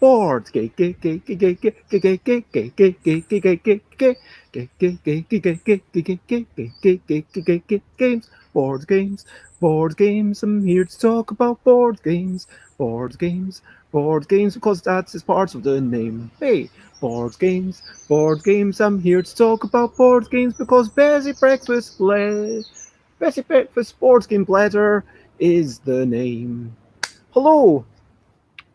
Board games, board games, board games. I'm here to talk about board games, board games, board games, because that's is part of the name. Hey, board games, board games. I'm here to talk about board games because Bezzy Breakfast Board Game Blether is the name. Hello,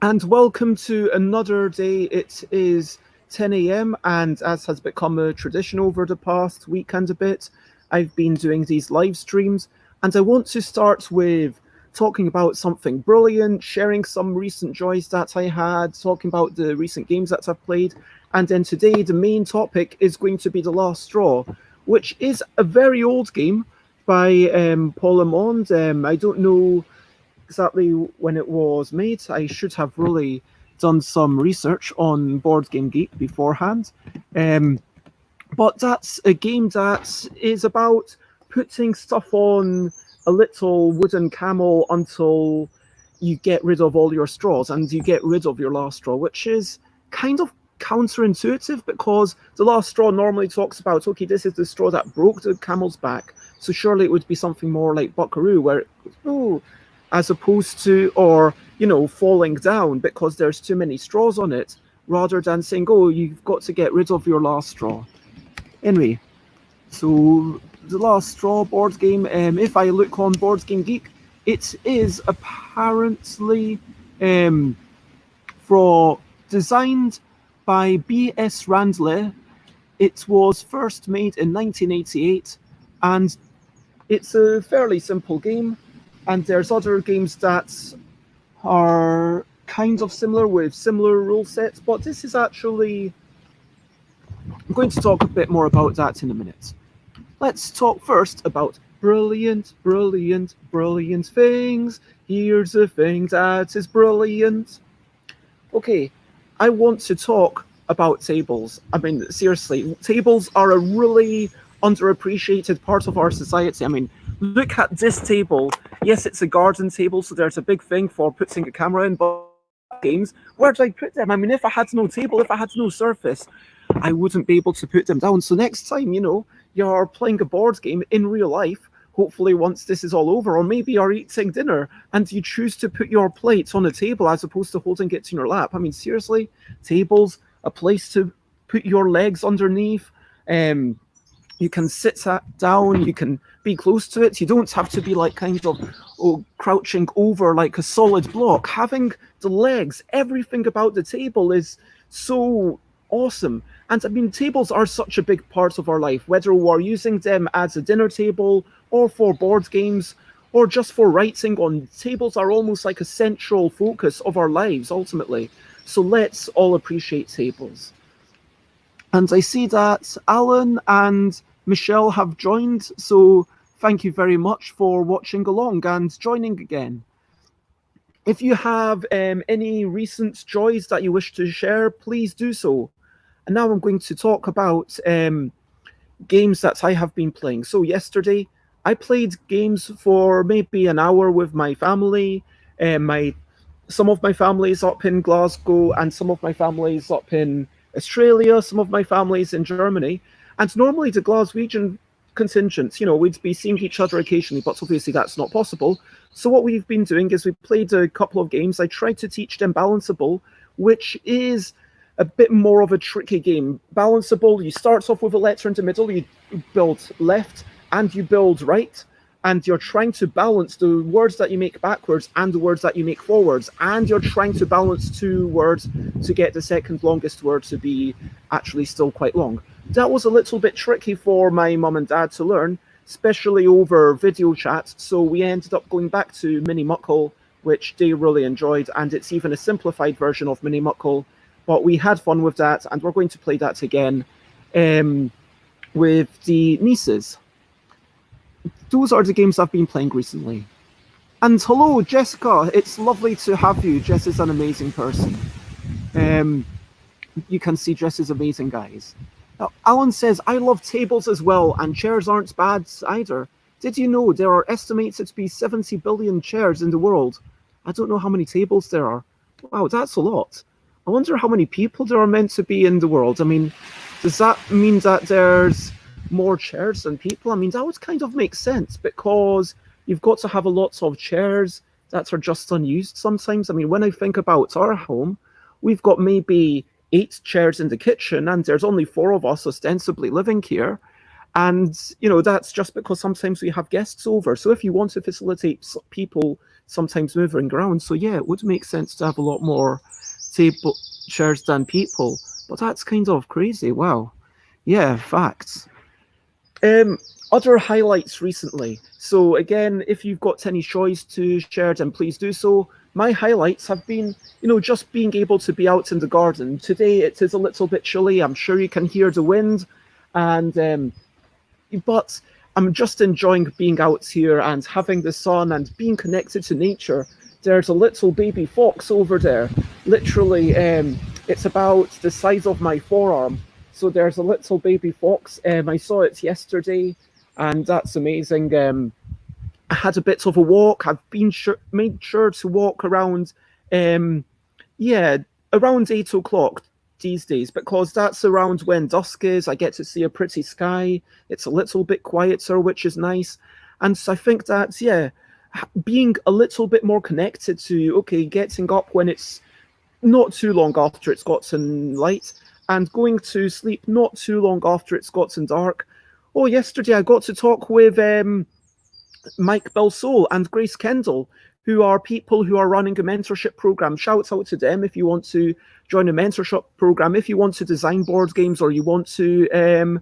and welcome to another day. It is 10 a.m., and as has become a tradition over the past week and a bit, I've been doing these live streams. And I want to start with talking about something brilliant, sharing some recent joys that I had, talking about the recent games that I've played. And then today, the main topic is going to be The Last Straw, which is a very old game by Paul Lamond. I don't know exactly when it was made. I should have really done some research on Board Game Geek beforehand. Um, but that's a game that is about putting stuff on a little wooden camel until you get rid of all your straws and you get rid of your last straw, which is kind of counterintuitive because the last straw normally talks about, okay, this is the straw that broke the camel's back. So surely it would be something more like Buckaroo, where it goes, oh, as opposed to, or, falling down because there's too many straws on it, rather than saying, oh, you've got to get rid of your last straw. Anyway, so the last straw board game, if I look on Board Game Geek, it is apparently um, for designed by B.S. Randley. It was first made in 1988, and it's a fairly simple game. And there's other games that are kind of similar with similar rule sets, but this is actually. I'm going to talk a bit more about that in a minute. Let's talk first about brilliant, brilliant, brilliant things. Here's a thing that is brilliant. Okay, I want to talk about tables. I mean, seriously, tables are a really underappreciated part of our society. I mean, look at this table. Yes, it's a garden table, so there's a big thing for putting a camera in, but games, where do I put them? I mean, if I had no table, if I had no surface, I wouldn't be able to put them down. So next time, you're playing a board game in real life, hopefully once this is all over, or maybe you're eating dinner and you choose to put your plate on a table as opposed to holding it in your lap. I mean, seriously, tables, a place to put your legs underneath. You can sit down, you can be close to it. You don't have to be like kind of crouching over like a solid block. Having the legs, everything about the table is so awesome. And I mean, tables are such a big part of our life, whether we're using them as a dinner table or for board games or just for writing on. Tables are almost like a central focus of our lives ultimately. So let's all appreciate tables. And I see that Alan and Michelle have joined, so thank you very much for watching along and joining again. If you have any recent joys that you wish to share, please do so. And now I'm going to talk about games that I have been playing. So yesterday, I played games for maybe an hour with my family. My Some of my family is up in Glasgow, and some of my family is up in Australia. Some of my family is in Germany, and normally the Glaswegian contingents, we'd be seeing each other occasionally, but obviously that's not possible. So what we've been doing is we played a couple of games. I tried to teach them Balanceable, which is a bit more of a tricky game. Balanceable, you start off with a letter in the middle, you build left and you build right, and you're trying to balance the words that you make backwards and the words that you make forwards, and you're trying to balance two words to get the second longest word to be actually still quite long. That was a little bit tricky for my mum and dad to learn, especially over video chat, so we ended up going back to Mini Muckle, which they really enjoyed, and it's even a simplified version of Mini Muckle, but we had fun with that, and we're going to play that again with the nieces. those are the games I've been playing recently. And hello, Jessica. It's lovely to have you. Jess is an amazing person. Um, you can see Jess is amazing, guys. Now, Alan says, I love tables as well, and chairs aren't bad either. Did you know there are estimated to be 70 billion chairs in the world? I don't know how many tables there are. Wow, that's a lot. I wonder how many people there are meant to be in the world. I mean, does that mean that there's more chairs than people? I mean, that would kind of make sense because you've got to have a lot of chairs that are just unused sometimes. I mean, when I think about our home, we've got maybe 8 chairs in the kitchen, and there's only 4 of us ostensibly living here. And, that's just because sometimes we have guests over. So if you want to facilitate people sometimes moving around, so yeah, it would make sense to have a lot more table chairs than people. But that's kind of crazy. Wow. Yeah, facts. Um, Other highlights recently. So again, if you've got any choice to share, then please do so. My highlights have been, just being able to be out in the garden. Today it is a little bit chilly. I'm sure you can hear the wind, and but I'm just enjoying being out here and having the sun and being connected to nature. There's a little baby fox over there. Literally, it's about the size of my forearm. So there's a little baby fox. I saw it yesterday, and that's amazing. I had a bit of a walk. I've made sure to walk around, um, yeah, around 8 o'clock these days because that's around when dusk is. I get to see a pretty sky. It's a little bit quieter, which is nice. And so I think that, yeah, being a little bit more connected to, okay, getting up when it's not too long after it's gotten light and going to sleep not too long after it's gotten dark. Oh, yesterday I got to talk with Mike Belsol and Grace Kendall, who are people who are running a mentorship program. Shout out to them if you want to join a mentorship program, if you want to design board games or you want to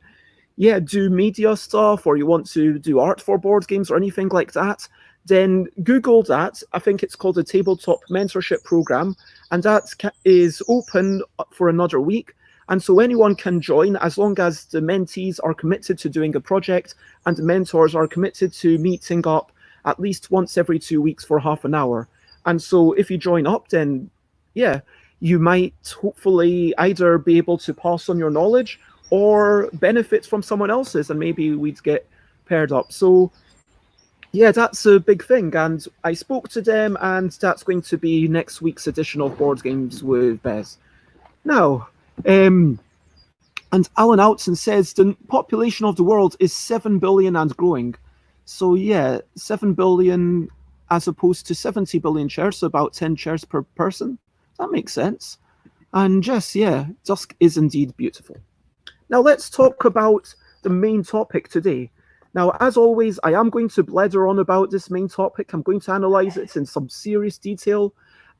do media stuff or you want to do art for board games or anything like that, then Google that. I think it's called a tabletop mentorship program, and that is open for another week. And so anyone can join as long as the mentees are committed to doing a project and the mentors are committed to meeting up at least once every 2 weeks for half an hour. And so if you join up, then yeah, you might hopefully either be able to pass on your knowledge or benefit from someone else's, and maybe we'd get paired up. So yeah, that's a big thing. And I spoke to them, and that's going to be next week's edition of Board Games with Bez. Now, and Alan Outson says the population of the world is 7 billion and growing. So yeah, 7 billion as opposed to 70 billion chairs, so about 10 chairs per person. That makes sense. And yes, yeah, dusk is indeed beautiful. Now let's talk about the main topic today. Now, as always, I am going to blether on about this main topic. I'm going to analyze it in some serious detail.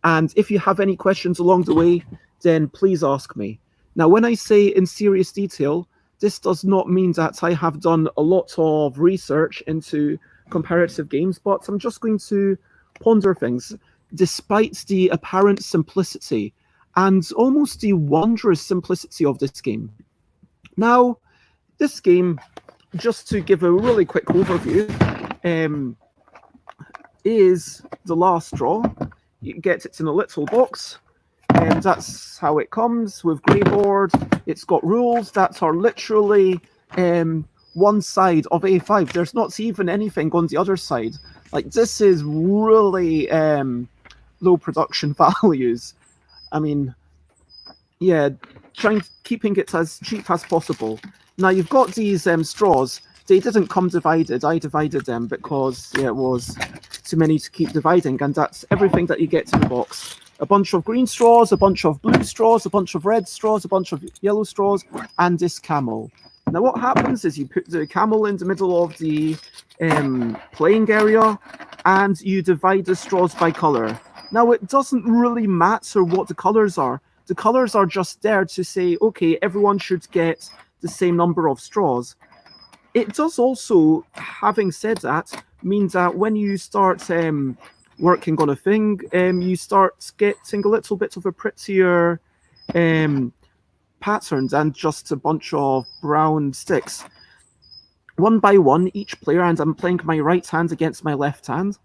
And if you have any questions along the way, then please ask me. Now, when I say in serious detail, this does not mean that I have done a lot of research into comparative games, but I'm just going to ponder things despite the apparent simplicity and almost the wondrous simplicity of this game. Now, this game, just to give a really quick overview, is The Last Straw. You get it in a little box, and that's how it comes with grey board. It's got rules that are literally one side of A5. There's not even anything on the other side. Like, this is really low production values. I mean, yeah, keeping it as cheap as possible. Now, you've got these straws. They didn't come divided. I divided them because it was too many to keep dividing, and that's everything that you get in the box. A bunch of green straws, a bunch of blue straws, a bunch of red straws, a bunch of yellow straws, and this camel. Now, what happens is you put the camel in the middle of the playing area, and you divide the straws by color. Now, it doesn't really matter what the colors are. The colors are just there to say, okay, everyone should get the same number of straws. It does also, having said that, mean that when you start working on a thing, you start getting a little bit of a prettier pattern than just a bunch of brown sticks. one by one, each player, and I'm playing my right hand against my left hand,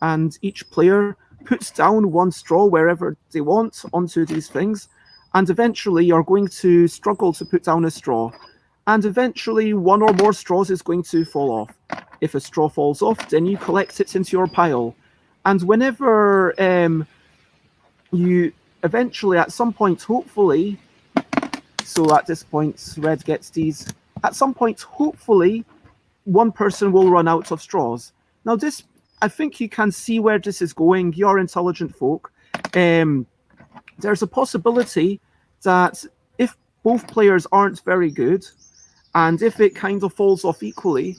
and each player puts down one straw wherever they want onto these things, and eventually you're going to struggle to put down a straw, and eventually one or more straws is going to fall off. If a straw falls off, then you collect it into your pile, and whenever you eventually, at some point, hopefully, so at this point, red gets these. At some point, hopefully, one person will run out of straws. Now, this, I think you can see where this is going. You're intelligent folk. There's a possibility that if both players aren't very good, and if it kind of falls off equally,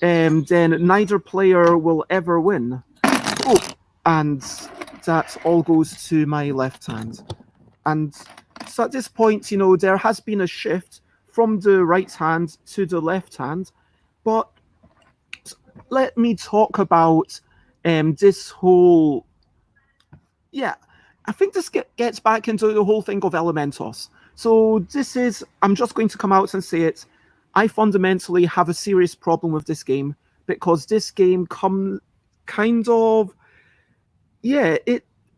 then neither player will ever win. Oh, and that all goes to my left hand. And so at this point, there has been a shift from the right hand to the left hand. But let me talk about this whole. Yeah, I think this gets back into the whole thing of Elementos. So I'm just going to come out and say it. I fundamentally have a serious problem with this game because this game kind of, yeah,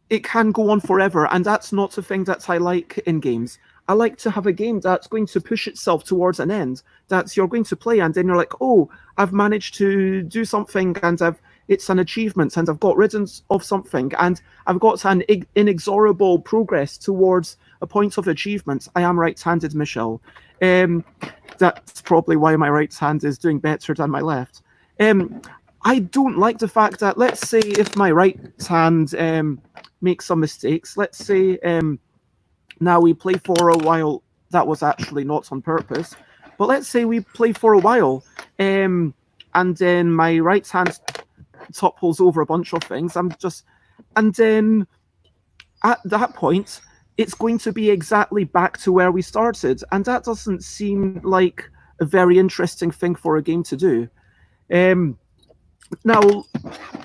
it can go on forever, and that's not a thing that I like in games. I like to have a game that's going to push itself towards an end, that you're going to play, and then you're like, oh, I've managed to do something, and it's an achievement, and I've got rid of something, and I've got an inexorable progress towards a point of achievement. I am right-handed, Michelle. That's probably why my right hand is doing better than my left. I don't like the fact that, let's say, if my right hand makes some mistakes, let's say now we play for a while. That was actually not on purpose, but let's say we play for a while, and then my right hand topples over a bunch of things. And then at that point, it's going to be exactly back to where we started, and that doesn't seem like a very interesting thing for a game to do. Now,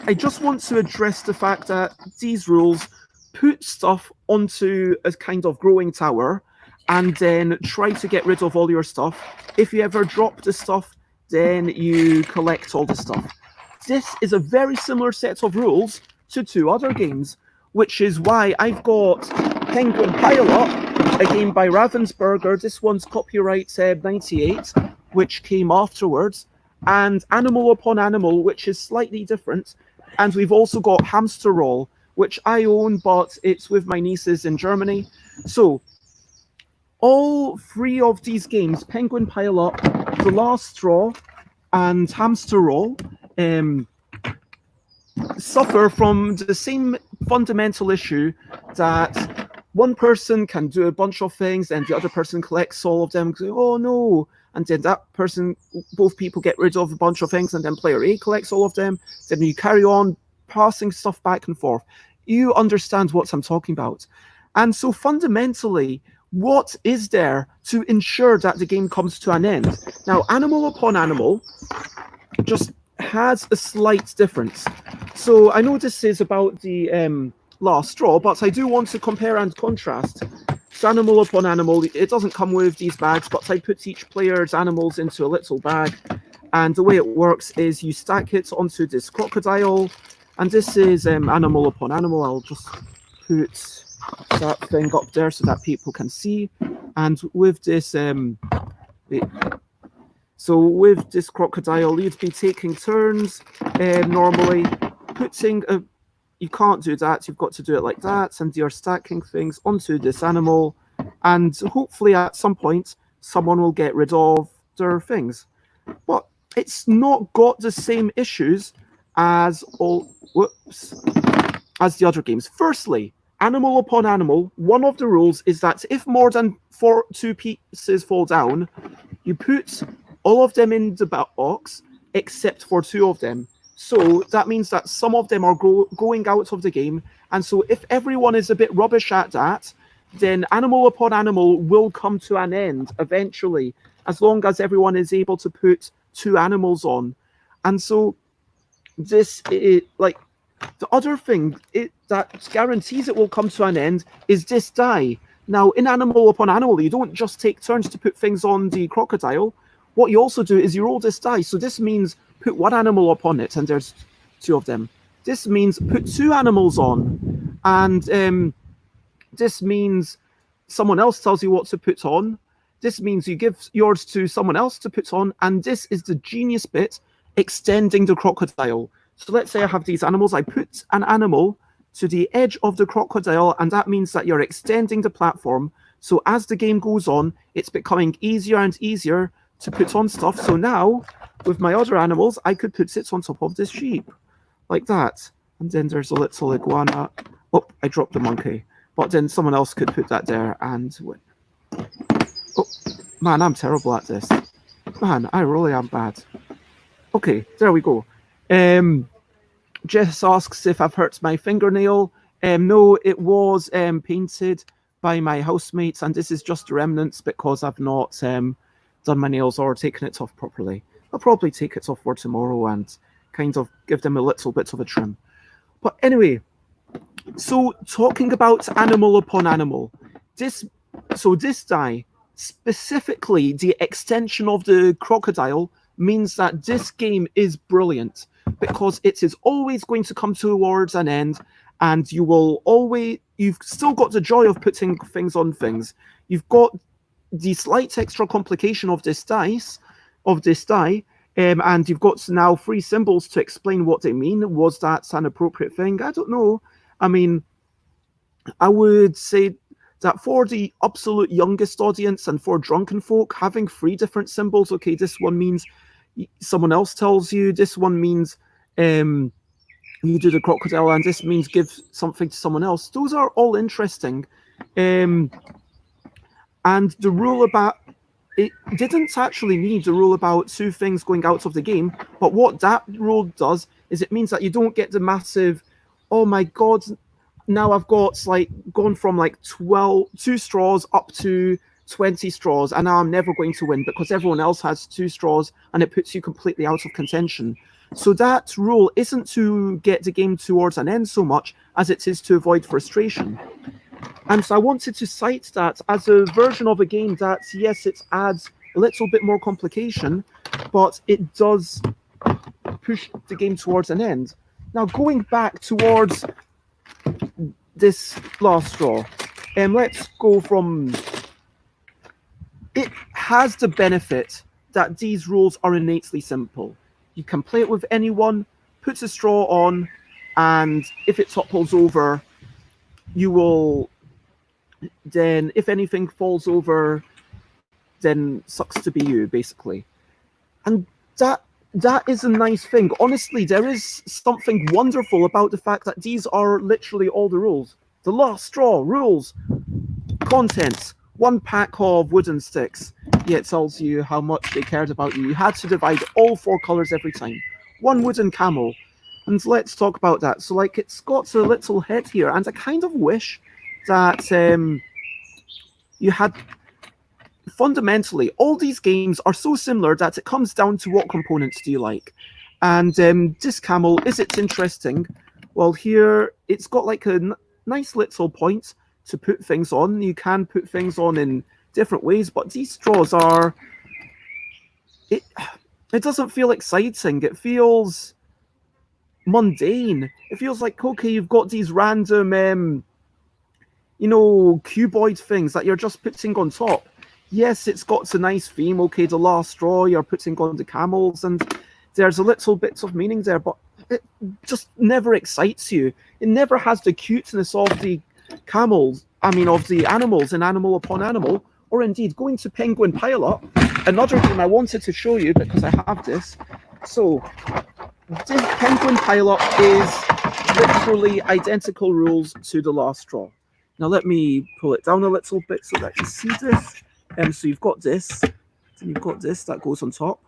I just want to address the fact that these rules put stuff onto a kind of growing tower and then try to get rid of all your stuff. If you ever drop the stuff, then you collect all the stuff. This is a very similar set of rules to two other games, which is why I've got Penguin Pile Up, a game by Ravensburger. This one's copyright 98, which came afterwards, and Animal Upon Animal, which is slightly different. And we've also got Hamster Roll, which I own, but it's with my nieces in Germany. So all three of these games, Penguin Pile Up, The Last Straw, and Hamster Roll, suffer from the same fundamental issue that one person can do a bunch of things and the other person collects all of them and goes, oh no, and then that person, both people get rid of a bunch of things, and then player A collects all of them. Then you carry on passing stuff back and forth. You understand what I'm talking about. And so fundamentally, what is there to ensure that the game comes to an end? Now, Animal Upon Animal just has a slight difference. So I know this is about the Last Straw, but I do want to compare and contrast. So Animal Upon Animal, it doesn't come with these bags, but I put each player's animals into a little bag. And the way it works is you stack it onto this crocodile. And this is Animal Upon Animal. I'll just put that thing up there so that people can see. And with this, so with this crocodile, you'd be taking turns normally, putting a. You can't do that, you've got to do it like that, and you're stacking things onto this animal, and hopefully at some point someone will get rid of their things. But it's not got the same issues as as the other games. Firstly, Animal Upon Animal, one of the rules is that if more than two pieces fall down, you put all of them in the box except for two of them. So that means that some of them are going out of the game. And so if everyone is a bit rubbish at that, then Animal Upon Animal will come to an end eventually, as long as everyone is able to put two animals on. And so this is like the other thing that guarantees it will come to an end is this die. Now, in Animal Upon Animal, you don't just take turns to put things on the crocodile. what you also do is you roll this die. So this means put one animal upon it, and there's two of them. This means put two animals on, and this means someone else tells you what to put on. This means you give yours to someone else to put on, and this is the genius bit, extending the crocodile. So let's say I have these animals. I put an animal to the edge of the crocodile, and that means that you're extending the platform. So as the game goes on, it's becoming easier and easier to put on stuff. So now, with my other animals, I could put it on top of this sheep, like that. And then there's a little iguana. Oh, I dropped the monkey. But then someone else could put that there and... Oh, man, I'm terrible at this. Man, I really am bad. Okay, there we go. Jess asks if I've hurt my fingernail. No, it was painted by my housemates, and this is just remnants because I've not done my nails or taken it off properly. I'll probably take it off for tomorrow and kind of give them a little bit of a trim. But anyway, so talking about animal upon animal, this die, specifically the extension of the crocodile, means that this game is brilliant because it is always going to come towards an end, and you've still got the joy of putting things on things. You've got the slight extra complication of this die, and you've got now 3 symbols to explain what they mean. Was that an appropriate thing? I don't know. I mean, I would say that for the absolute youngest audience and for drunken folk, having 3 different symbols, okay, this one means someone else tells you, this one means you do the crocodile, and this means give something to someone else. Those are all interesting. And the rule about it didn't actually need the rule about 2 things going out of the game, but what that rule does is it means that you don't get the massive, oh my god, now I've got gone from 2 straws up to 20 straws, and now I'm never going to win because everyone else has 2 straws, and it puts you completely out of contention. So that rule isn't to get the game towards an end so much as it is to avoid frustration. And so I wanted to cite that as a version of a game that, yes, it adds a little bit more complication, but it does push the game towards an end. Now, going back towards this last straw, let's go from... It has the benefit that these rules are innately simple. You can play it with anyone, put a straw on, and if it topples over, you will... Then, if anything falls over, then sucks to be you, basically. And that is a nice thing. Honestly, there is something wonderful about the fact that these are literally all the rules. The last straw, rules, contents, 1 pack of wooden sticks. Yeah, it tells you how much they cared about you. You had to divide all 4 colours every time. 1 wooden camel. And let's talk about that. So, it's got a little head here, and I kind of wish that you had... Fundamentally, all these games are so similar that it comes down to what components do you like. And this camel, is it interesting? Well, here, it's got a nice little point to put things on. You can put things on in different ways, but these straws are... It doesn't feel exciting. It feels mundane. It feels like, okay, you've got these random... cuboid things that you're just putting on top. Yes, it's got a nice theme. Okay, the last straw, you're putting on the camels, and there's a little bit of meaning there, but it just never excites you. It never has the cuteness of the camels, of the animals in Animal Upon Animal, or indeed going to Penguin Pile-Up, another game I wanted to show you because I have this. So, this Penguin Pile-Up is literally identical rules to the last straw. Now let me pull it down a little bit so that you see this. So you've got this, and you've got this that goes on top,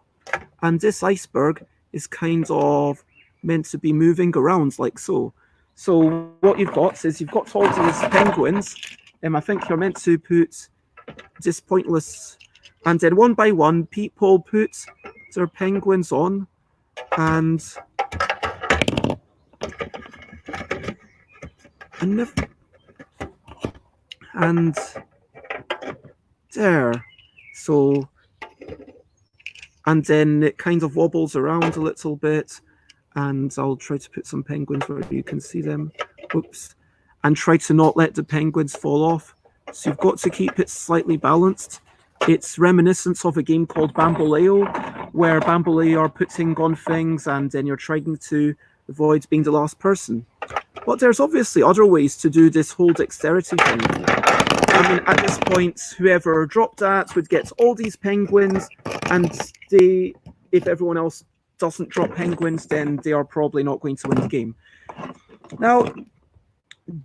and this iceberg is kind of meant to be moving around like so. So what you've got is you've got all these penguins, I think you're meant to put this pointless, and then one by one people put their penguins on, and there. So and then it kind of wobbles around a little bit. And I'll try to put some penguins where you can see them. Oops. And try to not let the penguins fall off. So you've got to keep it slightly balanced. It's reminiscent of a game called Bamboleo, where Bamboleo are putting on things and then you're trying to avoid being the last person. But there's obviously other ways to do this whole dexterity thing. I mean, at this point, whoever dropped that would get all these penguins, and they, if everyone else doesn't drop penguins, then they are probably not going to win the game. Now,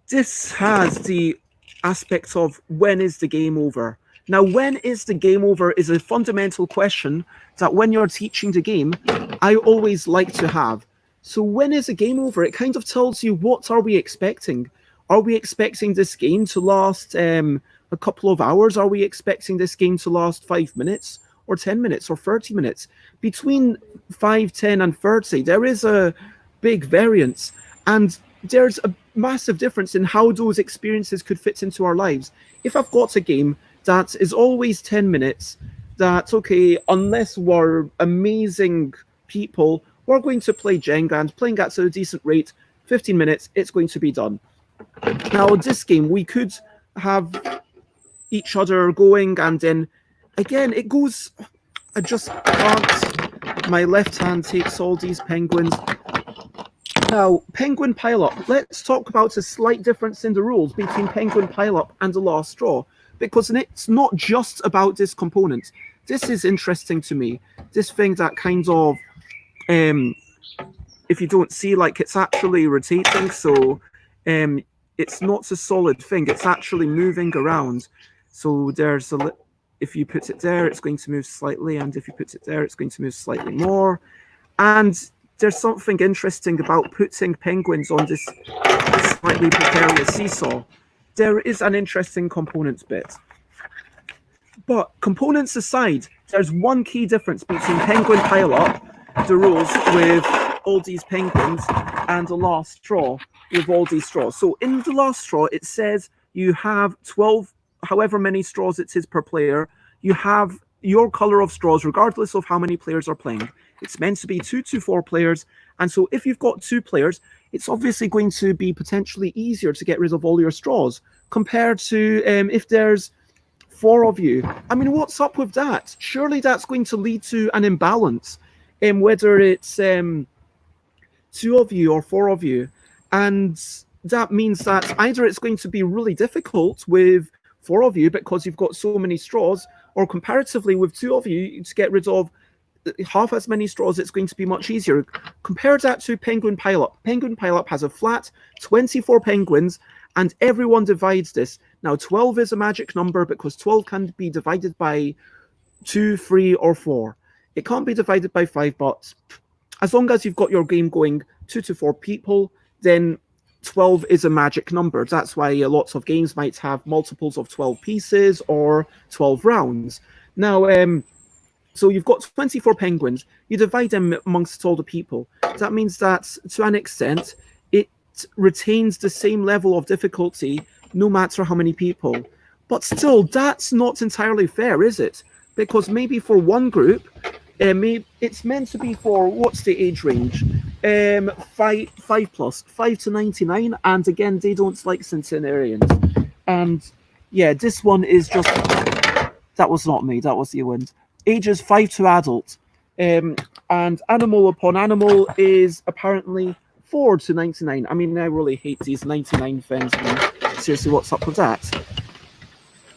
this has the aspect of when is the game over? Now, when is the game over is a fundamental question that when you're teaching the game, I always like to have. So when is the game over? It kind of tells you what are we expecting. Are we expecting this game to last a couple of hours? Are we expecting this game to last 5 minutes or 10 minutes or 30 minutes? Between 5, 10 and 30, there is a big variance. And there's a massive difference in how those experiences could fit into our lives. If I've got a game that is always 10 minutes, that's okay, unless we're amazing people, we're going to play Jenga, and playing at a decent rate, 15 minutes, it's going to be done. Now, this game, we could have each other going, and then, again, it goes... I just can't... My left hand takes all these penguins. Now, penguin pile-up. Let's talk about a slight difference in the rules between penguin pile-up and the last straw, because it's not just about this component. This is interesting to me. This thing that kind of... if you don't see, like, it's actually rotating, so it's not a solid thing. It's actually moving around. So there's a... If you put it there, it's going to move slightly, and if you put it there, it's going to move slightly more. And there's something interesting about putting penguins on this slightly precarious seesaw. There is an interesting components bit. But components aside, there's one key difference between penguin pile-up, the rules with all these penguins, and the last straw with all these straws. So in the last straw, it says you have 12, however many straws it is per player. You have your color of straws, regardless of how many players are playing. It's meant to be 2 to 4 players. And so if you've got 2 players, it's obviously going to be potentially easier to get rid of all your straws compared to if there's 4 of you. I mean, what's up with that? Surely that's going to lead to an imbalance, whether it's 2 of you or 4 of you. And that means that either it's going to be really difficult with 4 of you because you've got so many straws, or comparatively with 2 of you to get rid of half as many straws, it's going to be much easier. Compare that to penguin pile-up. Penguin pile-up has a flat 24 penguins, and everyone divides this. Now, 12 is a magic number because 12 can be divided by 2, 3, or 4. It can't be divided by 5, but as long as you've got your game going 2 to 4 people, then 12 is a magic number. That's why lots of games might have multiples of 12 pieces or 12 rounds. Now, so you've got 24 penguins. You divide them amongst all the people. That means that, to an extent, it retains the same level of difficulty no matter how many people. But still, that's not entirely fair, is it? Because maybe for one group, it's meant to be for, what's the age range? 5 plus, 5 to 99, and again, they don't like centenarians. And yeah, this one is just... That was not me, that was the wind. Ages 5 to adult. And animal upon animal is apparently 4 to 99. I mean, I really hate these 99 things. I mean, seriously, what's up with that?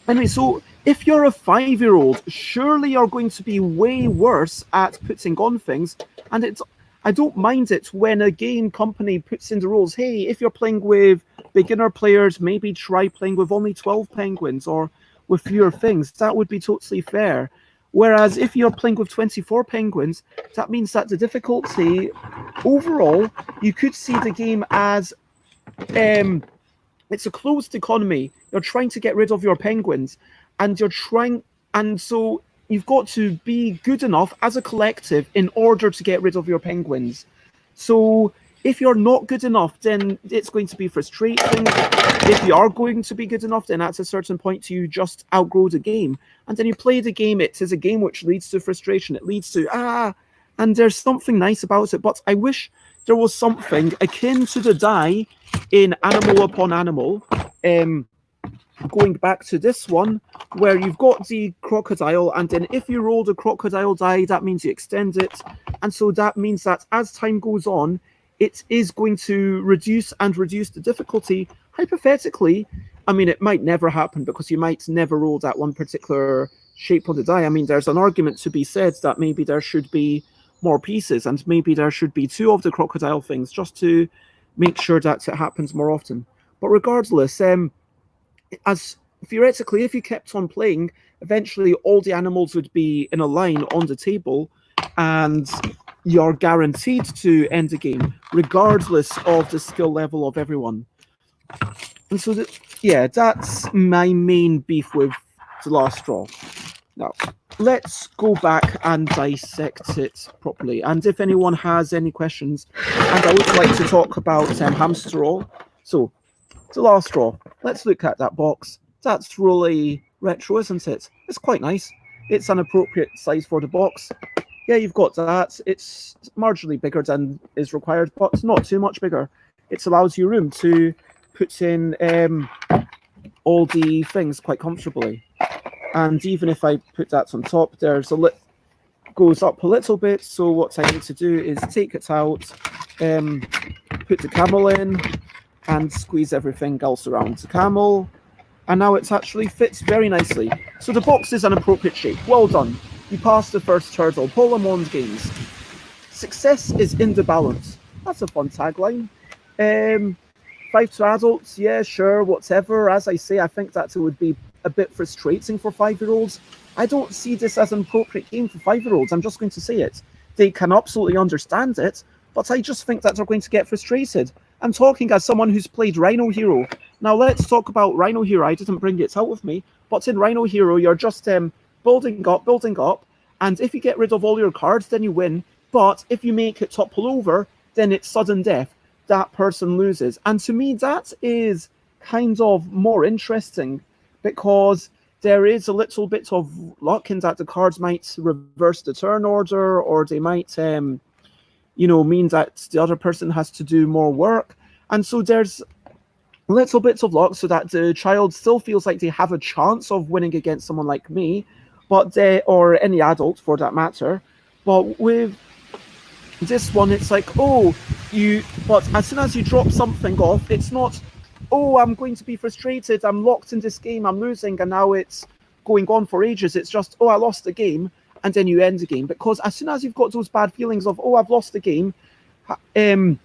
Anyway, so if you're a 5-year-old, surely you're going to be way worse at putting on things. And I don't mind it when a game company puts in the rules, hey, if you're playing with beginner players, maybe try playing with only 12 penguins or with fewer things. That would be totally fair. Whereas if you're playing with 24 penguins, that means that the difficulty overall, you could see the game as it's a closed economy. You're trying to get rid of your penguins, and so you've got to be good enough as a collective in order to get rid of your penguins. So If you're not good enough, then it's going to be frustrating. If you are going to be good enough, then at a certain point you just outgrow the game. And then you play the game. It is a game which leads to frustration. It leads to, and there's something nice about it. But I wish there was something akin to the die in Animal Upon Animal. Going back to this one, where you've got the crocodile, and then if you roll the crocodile die, that means you extend it. And so that means that as time goes on, it is going to reduce and reduce the difficulty. Hypothetically, I mean, it might never happen because you might never roll that one particular shape of the die. I mean, there's an argument to be said that maybe there should be more pieces, and maybe there should be 2 of the crocodile things just to make sure that it happens more often. But regardless, as theoretically, if you kept on playing, eventually all the animals would be in a line on the table, and you're guaranteed to end the game, regardless of the skill level of everyone. And so, yeah, that's my main beef with The Last Straw. Now, let's go back and dissect it properly. And if anyone has any questions, and I would like to talk about Hamster Roll. So, The Last Straw. Let's look at that box. That's really retro, isn't it? It's quite nice. It's an appropriate size for the box. Yeah, you've got that. It's marginally bigger than is required, but not too much bigger. It allows you room to put in all the things quite comfortably. And even if I put that on top, there's goes up a little bit. So what I need to do is take it out, put the camel in, and squeeze everything else around the camel. And now it actually fits very nicely. So the box is an appropriate shape. Well done. You passed the first hurdle. Boardgame Games. Success is in the balance. That's a fun tagline. 5 to adults, yeah, sure, whatever. As I say, I think that it would be a bit frustrating for 5-year-olds. I don't see this as an appropriate game for 5-year-olds. I'm just going to say it. They can absolutely understand it, but I just think that they're going to get frustrated. I'm talking as someone who's played Rhino Hero. Now let's talk about Rhino Hero. I didn't bring it out with me, but in Rhino Hero, you're just building up, and if you get rid of all your cards, then you win. But if you make it topple over, then it's sudden death. That person loses. And to me, that is kind of more interesting because there is a little bit of luck in that the cards might reverse the turn order, or they might mean that the other person has to do more work. And so there's little bits of luck so that the child still feels like they have a chance of winning against someone like me, or any adult for that matter. But with this one, it's like, but as soon as you drop something off, it's not, I'm going to be frustrated, I'm locked in this game, I'm losing, and now it's going on for ages. It's just, I lost the game, and then you end the game. Because as soon as you've got those bad feelings of, I've lost the game, in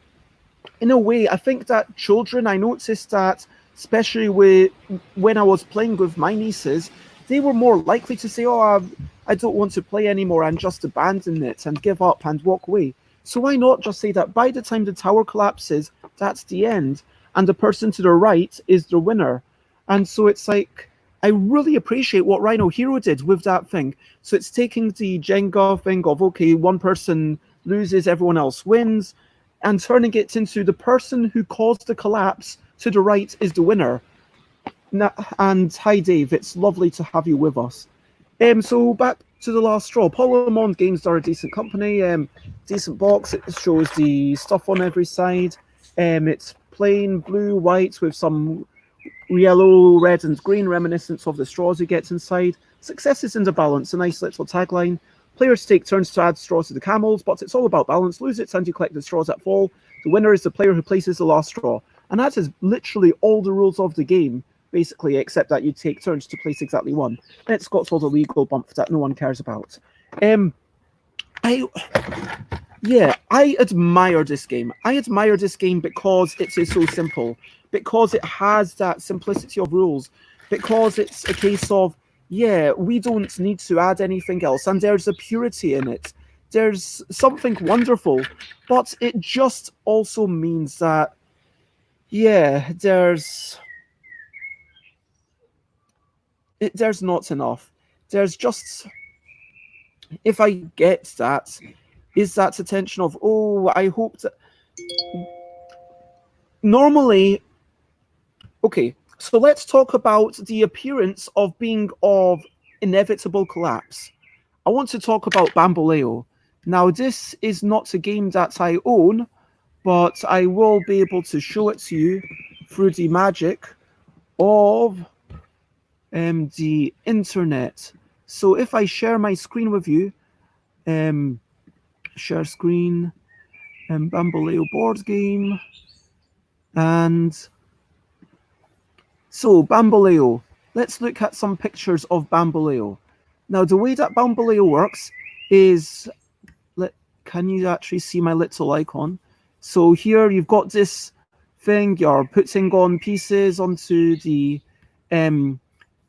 a way, I think that children, I noticed that, especially when I was playing with my nieces, they were more likely to say, I don't want to play anymore, and just abandon it and give up and walk away. So why not just say that by the time the tower collapses, that's the end, and the person to the right is the winner? And so it's like, I really appreciate what Rhino Hero did with that thing. So it's taking the Jenga thing of, one person loses, everyone else wins, and turning it into the person who caused the collapse to the right is the winner. And hi, Dave. It's lovely to have you with us. So back to The Last Straw. Boardgame Games are a decent company. Decent box. It shows the stuff on every side. It's plain blue, white with some yellow, red, and green reminiscence of the straws you get inside. Success is in the balance. A nice little tagline. Players take turns to add straws to the camels, but it's all about balance. Lose it and you collect the straws that fall. The winner is the player who places the last straw. And that is literally all the rules of the game, basically, except that you take turns to place exactly one. And it's got all the legal bump that no one cares about. I admire this game. I admire this game because it is so simple, because it has that simplicity of rules, because it's a case of, we don't need to add anything else, and there's a purity in it. There's something wonderful, but it just also means that, there's not enough. There's just, if I get that, is that attention of, I hope that, normally, okay, so let's talk about the appearance of being of inevitable collapse. I want to talk about Bamboleo. Now, this is not a game that I own, but I will be able to show it to you through the magic of the internet. So if I share my screen with you, um, share screen, Bamboleo board game, and so Bamboleo. Let's look at some pictures of Bamboleo. Now, the way that Bamboleo works is, can you actually see my little icon? So here you've got this thing, you're putting on pieces onto the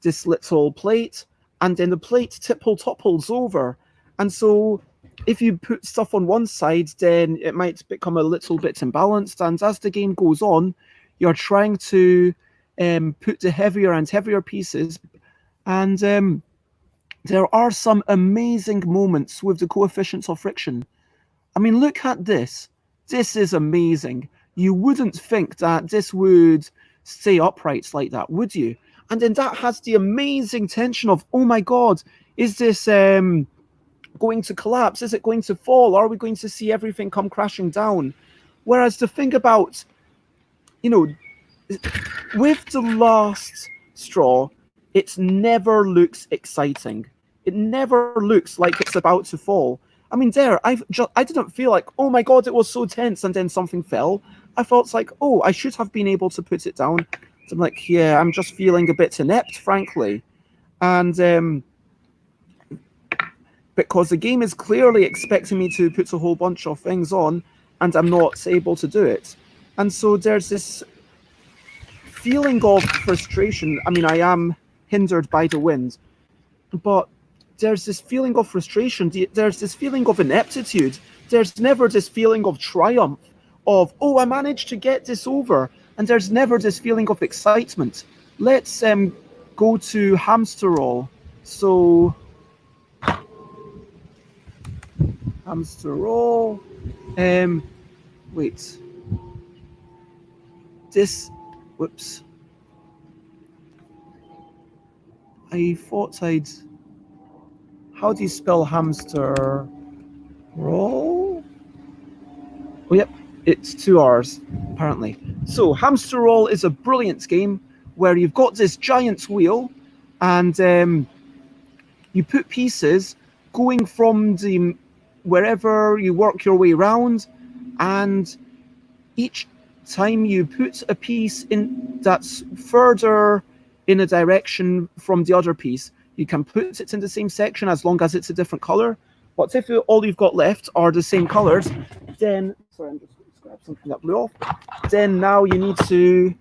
this little plate, and then the plate topples over. And so if you put stuff on one side, then it might become a little bit imbalanced. And as the game goes on, you're trying to put the heavier and heavier pieces. And there are some amazing moments with the coefficients of friction. I mean, look at this. This is amazing. You wouldn't think that this would stay upright like that, would you? And then that has the amazing tension of, oh my God, is this going to collapse? Is it going to fall? Are we going to see everything come crashing down? Whereas the thing about, with the last straw, it never looks exciting. It never looks like it's about to fall. I mean, I didn't feel like, oh my God, it was so tense and then something fell. I felt like, oh, I should have been able to put it down. So I'm like, yeah, I'm just feeling a bit inept, frankly. And because the game is clearly expecting me to put a whole bunch of things on, and I'm not able to do it. And so there's this feeling of frustration. I mean, I am hindered by the wind, but there's this feeling of frustration. There's this feeling of ineptitude. There's never this feeling of triumph, of, oh, I managed to get this over. And there's never this feeling of excitement. Let's go to hamster roll. So, hamster roll. Wait. Whoops. I thought I'd... How do you spell hamster roll? Oh, yep, it's 2 R's, apparently. So, Hamster Roll is a brilliant game where you've got this giant wheel and you put pieces going from wherever you work your way around, and each time you put a piece in that's further in a direction from the other piece, you can put it in the same section as long as it's a different color. But if all you've got left are the same colors, then, sorry, I'm just going to grab something that blew off. Then now you need to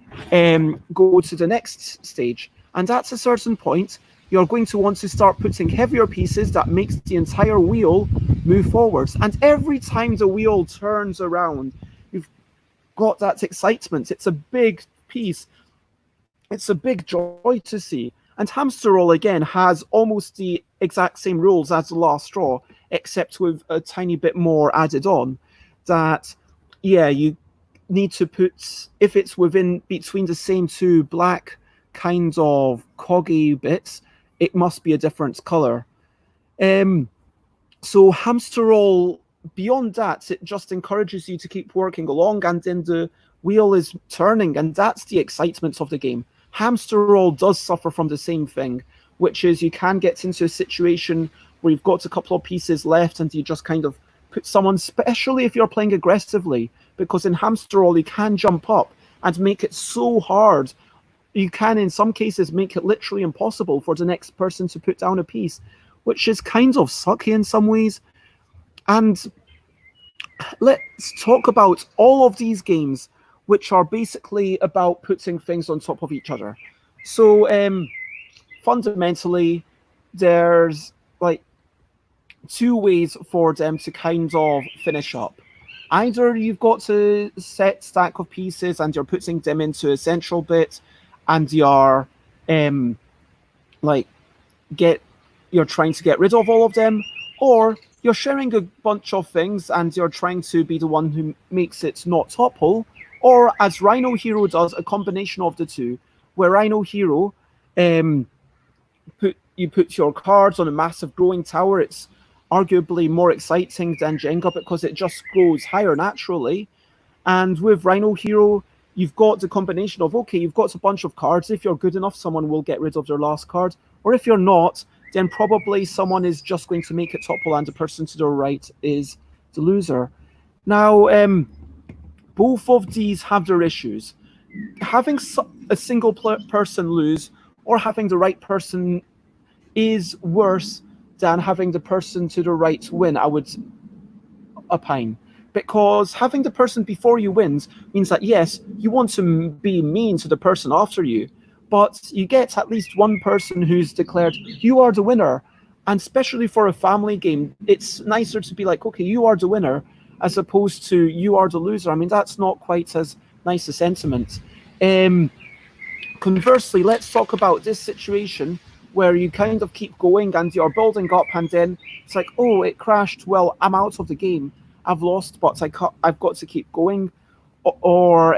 go to the next stage. And at a certain point, you're going to want to start putting heavier pieces that makes the entire wheel move forwards. And every time the wheel turns around, you've got that excitement. It's a big piece. It's a big joy to see. And Hamster Roll, again, has almost the exact same rules as the last straw, except with a tiny bit more added on. That, yeah, you need to put, if it's between the same two black kind of coggy bits, it must be a different color. So Hamster Roll, beyond that, it just encourages you to keep working along, and then the wheel is turning, and that's the excitement of the game. Hamster Roll does suffer from the same thing, which is you can get into a situation where you've got a couple of pieces left and you just kind of put someone, especially if you're playing aggressively, because in Hamster Roll you can jump up and make it so hard. You can, in some cases, make it literally impossible for the next person to put down a piece, which is kind of sucky in some ways. And let's talk about all of these games, which are basically about putting things on top of each other. So fundamentally, there's like two ways for them to kind of finish up. Either you've got a set stack of pieces and you're putting them into a central bit, and you're you're trying to get rid of all of them, or you're sharing a bunch of things and you're trying to be the one who makes it not topple, or as Rhino Hero does, a combination of the two, where Rhino Hero um, put your cards on a massive growing tower. It's arguably more exciting than Jenga because it just grows higher naturally. And with Rhino Hero, you've got the combination of, okay, you've got a bunch of cards. If you're good enough, someone will get rid of their last card. Or if you're not, then probably someone is just going to make it topple and the person to the right is the loser. Now, both of these have their issues. Having a single person lose or having the right person is worse than having the person to the right win, I would opine. Because having the person before you wins means that, yes, you want to be mean to the person after you, but you get at least one person who's declared, you are the winner. And especially for a family game, it's nicer to be like, okay, you are the winner, as opposed to you are the loser. I mean, that's not quite as nice a sentiment. Conversely, let's talk about this situation where you kind of keep going and you're building up, and then it's like, oh, it crashed. Well, I'm out of the game. I've lost, but I've got to keep going. Or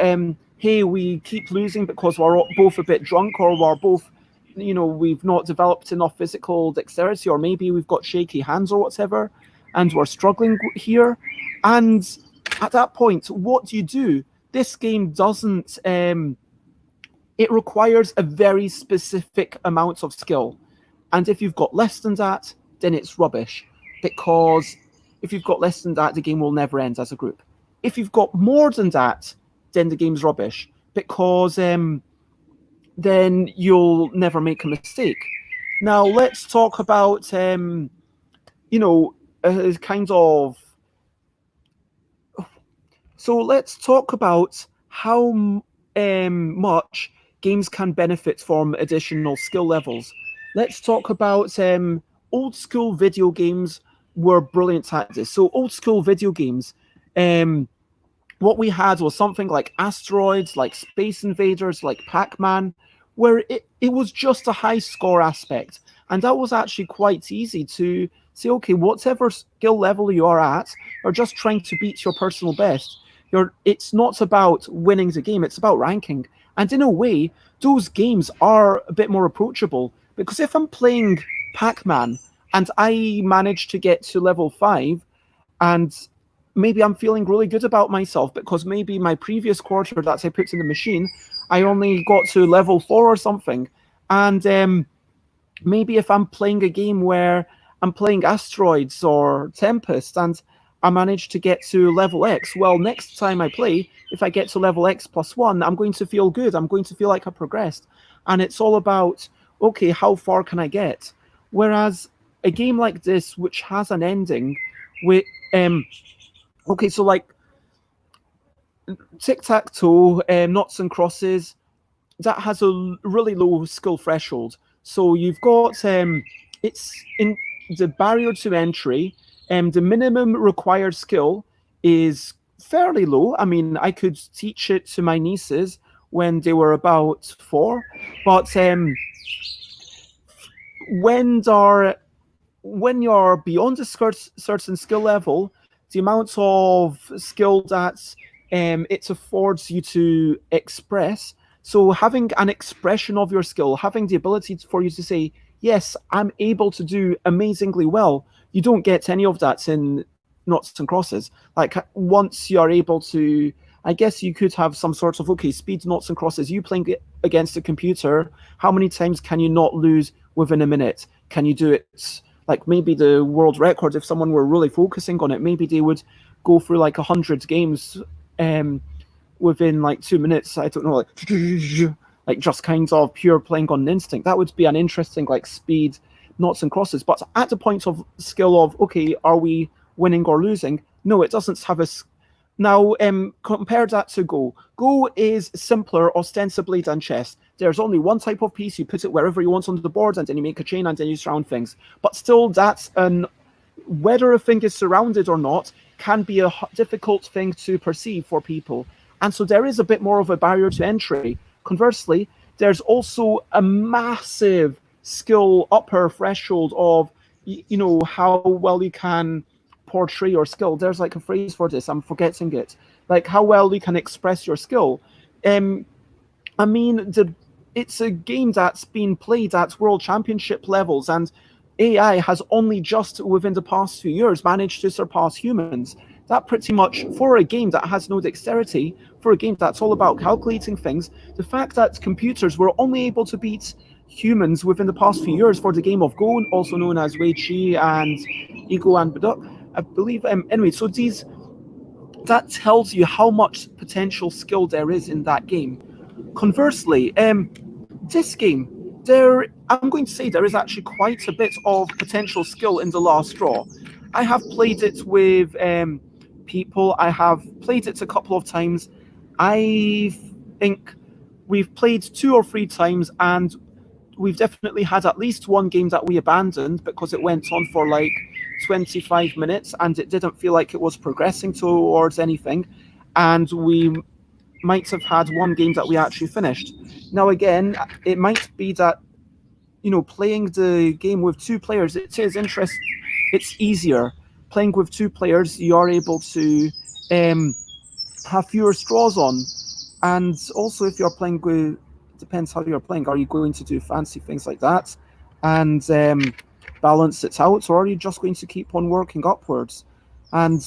hey, we keep losing because we're both a bit drunk, or we're both, we've not developed enough physical dexterity, or maybe we've got shaky hands or whatever, and we're struggling here. And at that point, what do you do? This game doesn't. It requires a very specific amount of skill. And if you've got less than that, then it's rubbish. Because if you've got less than that, the game will never end as a group. If you've got more than that, then the game's rubbish. Because then you'll never make a mistake. Now, let's talk about, kind of... So let's talk about how much games can benefit from additional skill levels. Let's talk about old school video games were brilliant at this. So old school video games, what we had was something like Asteroids, like Space Invaders, like Pac-Man, where it was just a high score aspect. And that was actually quite easy to say, okay, whatever skill level you are at, you're just trying to beat your personal best. It's not about winning the game, it's about ranking. And in a way, those games are a bit more approachable. Because if I'm playing Pac-Man and I manage to get to level 5, and maybe I'm feeling really good about myself because maybe my previous quarter that I put in the machine, I only got to level 4 or something. And maybe if I'm playing a game where I'm playing Asteroids or Tempest and I managed to get to level X. Well, next time I play, if I get to level X plus 1, I'm going to feel good. I'm going to feel like I progressed. And it's all about, okay, how far can I get? Whereas a game like this, which has an ending, with okay, so like tic-tac-toe, noughts and crosses, that has a really low skill threshold. So you've got it's in the barrier to entry. The minimum required skill is fairly low. I mean, I could teach it to my nieces when they were about 4, but when you're beyond a certain skill level, the amount of skill that it affords you to express. So having an expression of your skill, having the ability for you to say, yes, I'm able to do amazingly well. You don't get any of that in noughts and crosses. Like once you're able to, I guess you could have some sort of, okay, speed noughts and crosses. You playing against a computer, how many times can you not lose within a minute? Can you do it? Like maybe the world record, if someone were really focusing on it, maybe they would go through like 100 games within like 2 minutes. I don't know, like just kind of pure playing on instinct. That would be an interesting like speed noughts and crosses. But at the point of skill of, okay, are we winning or losing? No, it doesn't have a... Now, compare that to Go. Go is simpler ostensibly than chess. There's only one type of piece. You put it wherever you want on the board, and then you make a chain, and then you surround things. But still, that's whether a thing is surrounded or not can be a difficult thing to perceive for people. And so there is a bit more of a barrier to entry. Conversely, there's also a massive skill upper threshold of, how well you can portray your skill. There's like a phrase for this. I'm forgetting it. Like how well you can express your skill. I mean, it's a game that's been played at world championship levels, and AI has only just within the past few years managed to surpass humans. That pretty much, for a game that has no dexterity, for a game that's all about calculating things, the fact that computers were only able to beat humans within the past few years for the game of Go, also known as Wei Chi and Ego and Baduk, I believe. Anyway, so that tells you how much potential skill there is in that game. Conversely, this game, I'm going to say there is actually quite a bit of potential skill in the last draw. I have played it with people. I have played it a couple of times. I think we've played 2 or 3 times, and we've definitely had at least one game that we abandoned because it went on for like 25 minutes and it didn't feel like it was progressing towards anything. And we might have had one game that we actually finished. Now, again, it might be that, playing the game with 2 players, it is interesting. It's easier. Playing with 2 players, you are able to have fewer straws on. And also, if you're playing with, depends how you're playing. Are you going to do fancy things like that and balance it out, or are you just going to keep on working upwards? And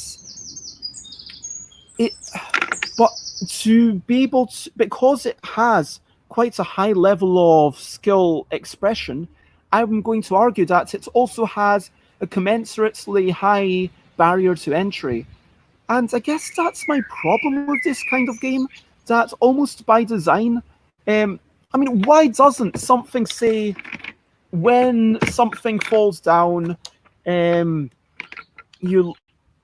but to be able to, because it has quite a high level of skill expression, I'm going to argue that it also has a commensurately high barrier to entry. And I guess that's my problem with this kind of game, that almost by design, I mean, why doesn't something say when something falls down, you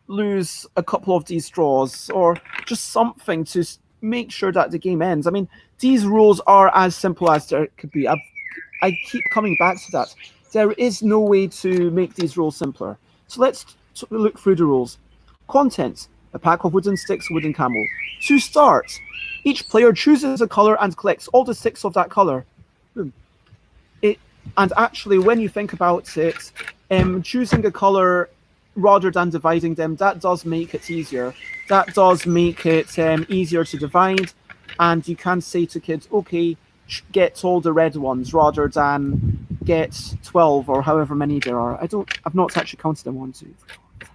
lose a couple of these straws, or just something to make sure that the game ends? I mean, these rules are as simple as there could be. I keep coming back to that. There is no way to make these rules simpler. So let's look through the rules. Contents: a pack of wooden sticks, wooden camel. To start, each player chooses a color and collects all the sticks of that color. And actually, when you think about it, choosing a color rather than dividing them, that does make it easier. That does make it easier to divide, and you can say to kids, okay, get all the red ones rather than get 12 or however many there are. I've not actually counted them. 1, 2, 3, 4,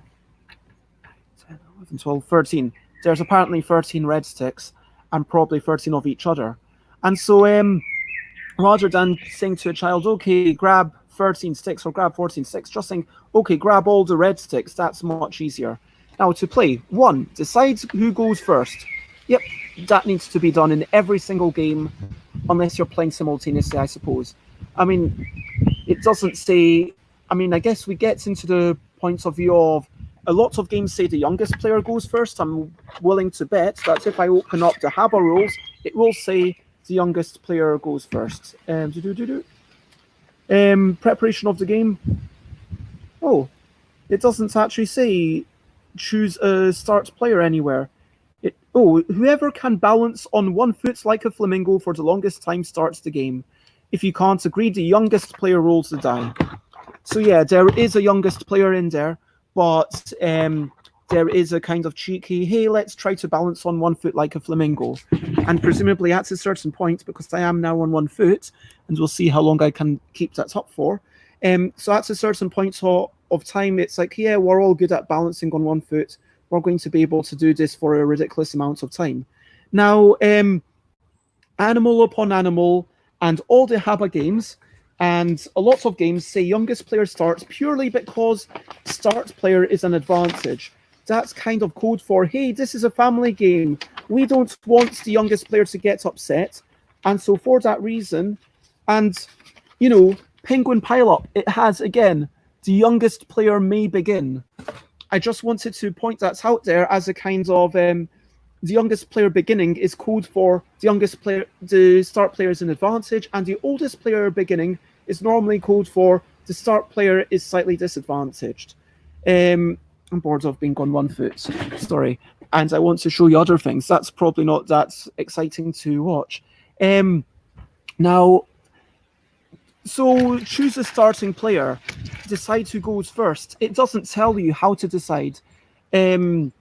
5, 10, 11, 12, 13. There's apparently 13 red sticks and probably 13 of each other. And so rather than saying to a child, okay, grab 13 sticks or grab 14 sticks, just saying, okay, grab all the red sticks, that's much easier. Now, to play, 1, decide who goes first. Yep, that needs to be done in every single game, unless you're playing simultaneously, I suppose. I mean, it doesn't say, I mean, I guess we get into the points of view of, a lot of games say the youngest player goes first. I'm willing to bet that if I open up the Haba rules, it will say the youngest player goes first. Preparation of the game. Oh, it doesn't actually say choose a start player anywhere. Whoever can balance on 1 foot like a flamingo for the longest time starts the game. If you can't agree, the youngest player rolls the die. So yeah, there is a youngest player in there, but there is a kind of cheeky, hey, let's try to balance on 1 foot like a flamingo. And presumably at a certain point, because I am now on 1 foot, and we'll see how long I can keep that up for. So at a certain point of time, it's like, yeah, we're all good at balancing on 1 foot. We're going to be able to do this for a ridiculous amount of time. Now, animal upon animal and all the Haba games, and a lot of games say youngest player starts purely because start player is an advantage. That's kind of code for, hey, this is a family game. We don't want the youngest player to get upset. And so for that reason, and, Penguin Pileup, it has, again, the youngest player may begin. I just wanted to point that out there as a kind of, the youngest player beginning is code for the youngest player, the start player is an advantage, and the oldest player beginning is normally code for the start player is slightly disadvantaged. I'm bored of being on 1 foot, sorry. And I want to show you other things. That's probably not that exciting to watch. Now, So choose a starting player, decide who goes first. It doesn't tell you how to decide. Um,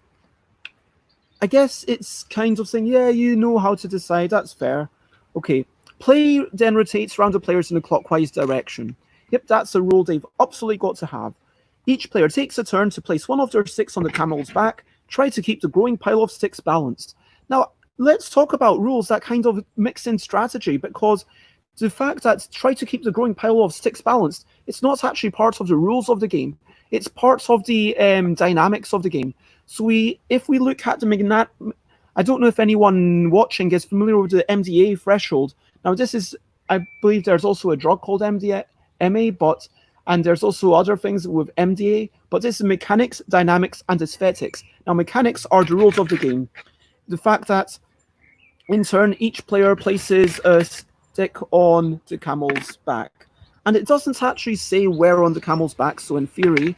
I guess it's kind of saying, yeah, you know how to decide. That's fair. Okay. Play then rotates around the players in a clockwise direction. Yep, that's a rule they've absolutely got to have. Each player takes a turn to place one of their sticks on the camel's back. Try to keep the growing pile of sticks balanced. Now, let's talk about rules that kind of mix in strategy, because the fact that try to keep the growing pile of sticks balanced, it's not actually part of the rules of the game. It's part of the dynamics of the game. So if we look at the I don't know if anyone watching is familiar with the MDA threshold. Now, this is, I believe there's also a drug called MA, and there's also other things with MDA, but this is mechanics, dynamics, and aesthetics. Now, mechanics are the rules of the game. The fact that, in turn, each player places a stick on the camel's back. And it doesn't actually say where on the camel's back, so in theory,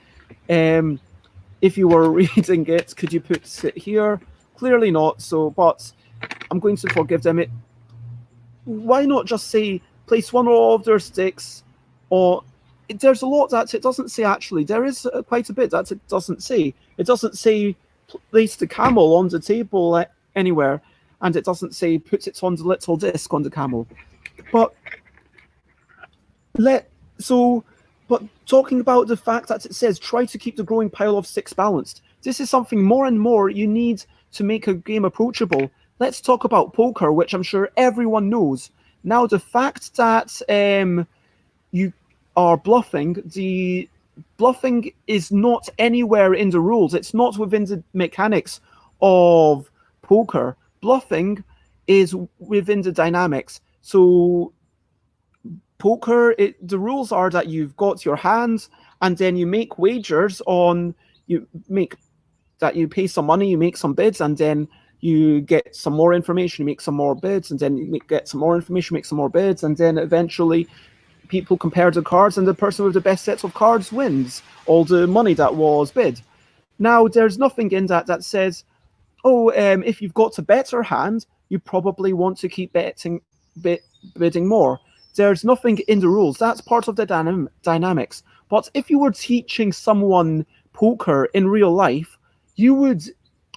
if you were reading it, could you put it here? Clearly not, so, but I'm going to forgive them. Why not just say, place one of their sticks, or there's a lot that it doesn't say actually. There is quite a bit that it doesn't say. It doesn't say place the camel on the table anywhere, and it doesn't say put it on the little disc on the camel. But talking about the fact that it says try to keep the growing pile of sticks balanced, this is something more and more you need to make a game approachable. Let's talk about poker, which I'm sure everyone knows. Now, the fact that you are bluffing, the bluffing is not anywhere in the rules. It's not within the mechanics of poker. Bluffing is within the dynamics. So poker, the rules are that you've got your hands, and then you make wagers on, you pay some money, you make some bids, and then you get some more information, you make some more bids, and then you get some more information, make some more bids, and then eventually people compare the cards, and the person with the best sets of cards wins all the money that was bid. Now, there's nothing in that says, if you've got a better hand, you probably want to keep bidding more. There's nothing in the rules. That's part of the dynamics. But if you were teaching someone poker in real life, you would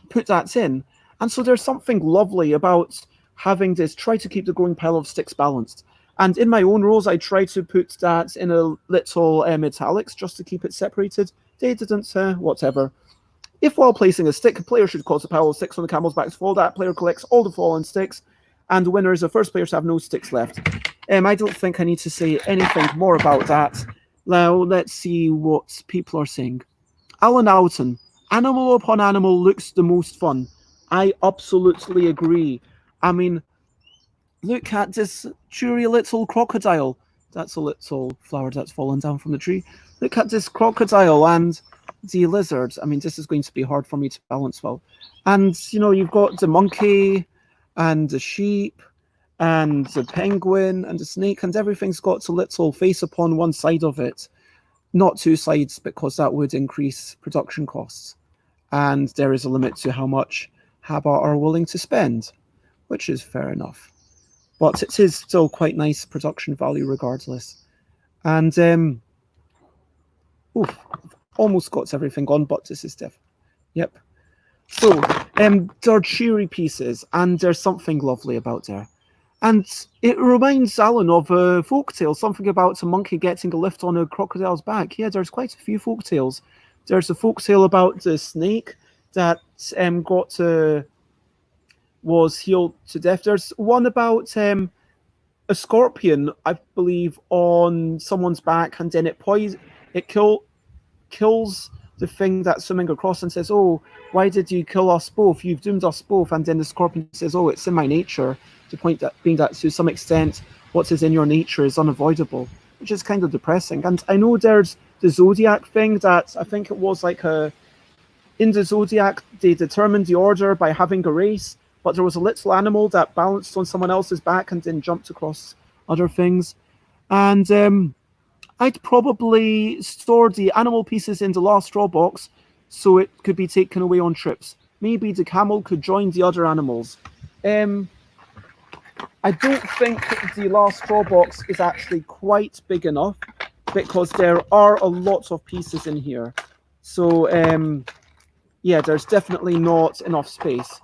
put that in. And so there's something lovely about having this try to keep the growing pile of sticks balanced. And in my own rules, I try to put that in a little italics just to keep it separated. They didn't, whatever. If while placing a stick, a player should cause a pile of sticks on the camel's back to fall, that player collects all the fallen sticks, and the winner is the first player to have no sticks left. I don't think I need to say anything more about that. Now, let's see what people are saying. Alan Alton, animal upon animal looks the most fun. I absolutely agree. I mean, look at this cheery little crocodile. That's a little flower that's fallen down from the tree. Look at this crocodile and the lizard. I mean, this is going to be hard for me to balance well. And, you've got the monkey and the sheep and the penguin and the snake, and everything's got a little face upon one side of it. Not two sides, because that would increase production costs. And there is a limit to how much Haba are willing to spend, which is fair enough. But it is still quite nice production value regardless. And, almost got everything on, but this is diff. Yep. So, they're cheery pieces, and there's something lovely about there. And it reminds Alan of a folktale, something about a monkey getting a lift on a crocodile's back. Yeah, there's quite a few folktales. There's a folktale about the snake that was healed to death. There's one about a scorpion, I believe, on someone's back, and then it kills the thing that's swimming across and says, "Oh, why did you kill us both? You've doomed us both." And then the scorpion says, "Oh, it's in my nature." The point that being that to some extent, what is in your nature is unavoidable, which is kind of depressing. And I know there's the zodiac thing that I think it was like in the zodiac, they determined the order by having a race, but there was a little animal that balanced on someone else's back and then jumped across other things. And I'd probably store the animal pieces in the last straw box so it could be taken away on trips. Maybe the camel could join the other animals. I don't think the last straw box is actually quite big enough because there are a lot of pieces in here. So yeah, there's definitely not enough space.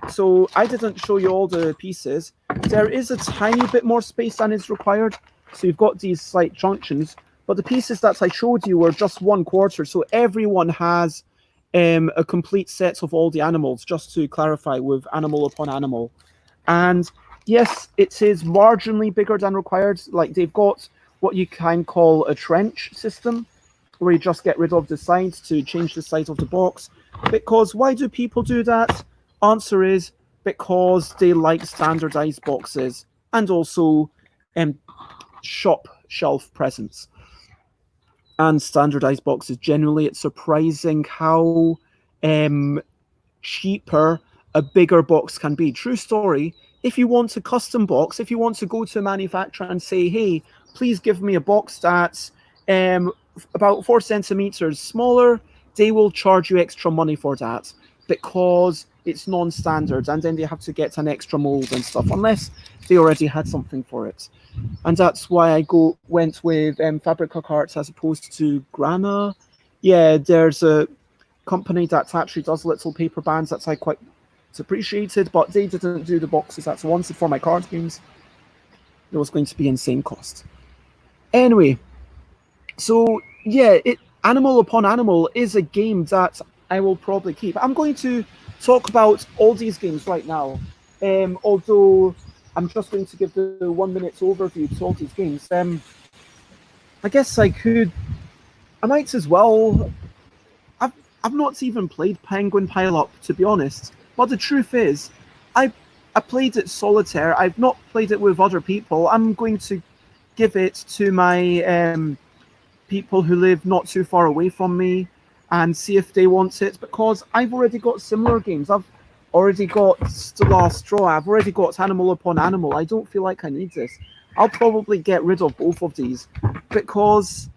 So I didn't show you all the pieces. There is a tiny bit more space than is required. So you've got these slight junctions, but the pieces that I showed you were just 1/4. So everyone has a complete set of all the animals, just to clarify with animal upon animal. And yes, it is marginally bigger than required. Like they've got what you can call a trench system, where you just get rid of the sides to change the size of the box. Because why do people do that? Answer is because they like standardized boxes and also shop shelf presence. And standardized boxes generally, it's surprising how cheaper a bigger box can be. True story. If you want a custom box, if you want to go to a manufacturer and say, hey, please give me a box that's about 4 centimeters smaller, they will charge you extra money for that because it's non-standard, and then they have to get an extra mold and stuff, unless they already had something for it. And that's why I went with Fabrica carts as opposed to Grana. Yeah, there's a company that actually does little paper bands that's quite appreciated, but they didn't do the boxes that's wanted for my card games. It was going to be insane cost. Anyway, so yeah, Animal Upon Animal is a game that I will probably keep. I'm going to talk about all these games right now, although I'm just going to give the 1 minute overview to all these games. I guess I might as well. I've not even played Penguin Pileup, to be honest. But the truth is, I played it solitaire. I've not played it with other people. I'm going to give it to my people who live not too far away from me and see if they want it, because I've already got similar games. I've already got The Last Straw. I've already got Animal Upon Animal. I don't feel like I need this. I'll probably get rid of both of these because,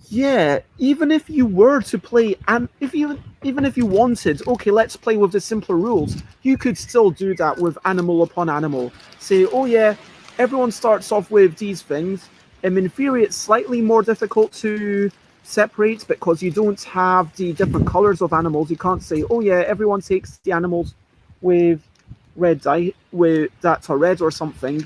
yeah, even if you were to play, and even if you wanted, okay, let's play with the simpler rules, you could still do that with Animal Upon Animal. Say, oh yeah, everyone starts off with these things. In theory, it's slightly more difficult to separate because you don't have the different colors of animals. You can't say, oh yeah, everyone takes the animals with red dye, with that are red or something.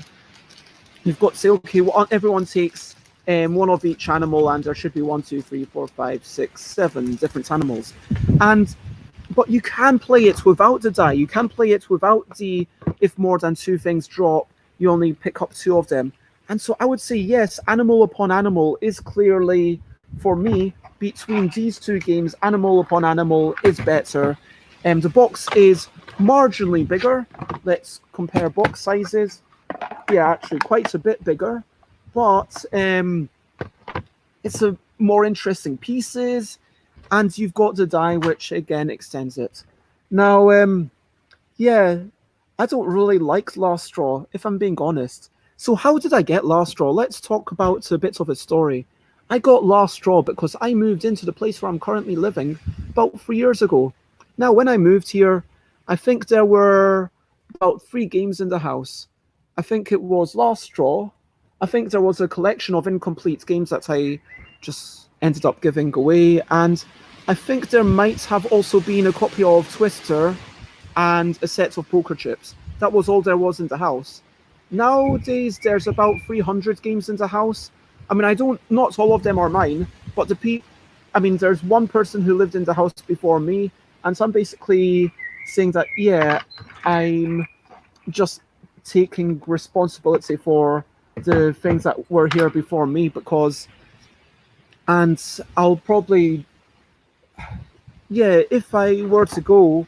You've got to say, okay, well, everyone takes one of each animal, and there should be 1, 2, 3, 4, 5, 6, 7 different animals. But you can play it without the die. You can play it without the, if more than 2 things drop, you only pick up 2 of them. And so I would say, yes, Animal Upon Animal is clearly, for me, between these 2 games, Animal Upon Animal is better. The box is marginally bigger. Let's compare box sizes. Yeah, actually quite a bit bigger. But it's a more interesting pieces, and you've got the die, which again extends it. Now, yeah, I don't really like Last Straw, if I'm being honest. So how did I get Last Straw? Let's talk about a bit of a story. I got Last Straw because I moved into the place where I'm currently living about 3 years ago. Now, when I moved here, I think there were about 3 games in the house. I think it was Last Straw. I think there was a collection of incomplete games that I just ended up giving away. And I think there might have also been a copy of Twister and a set of poker chips. That was all there was in the house. Nowadays, there's about 300 games in the house. I mean, not all of them are mine, but there's one person who lived in the house before me, and so I'm basically saying that, yeah, I'm just taking responsibility for the things that were here before me, and I'll probably, yeah, if I were to go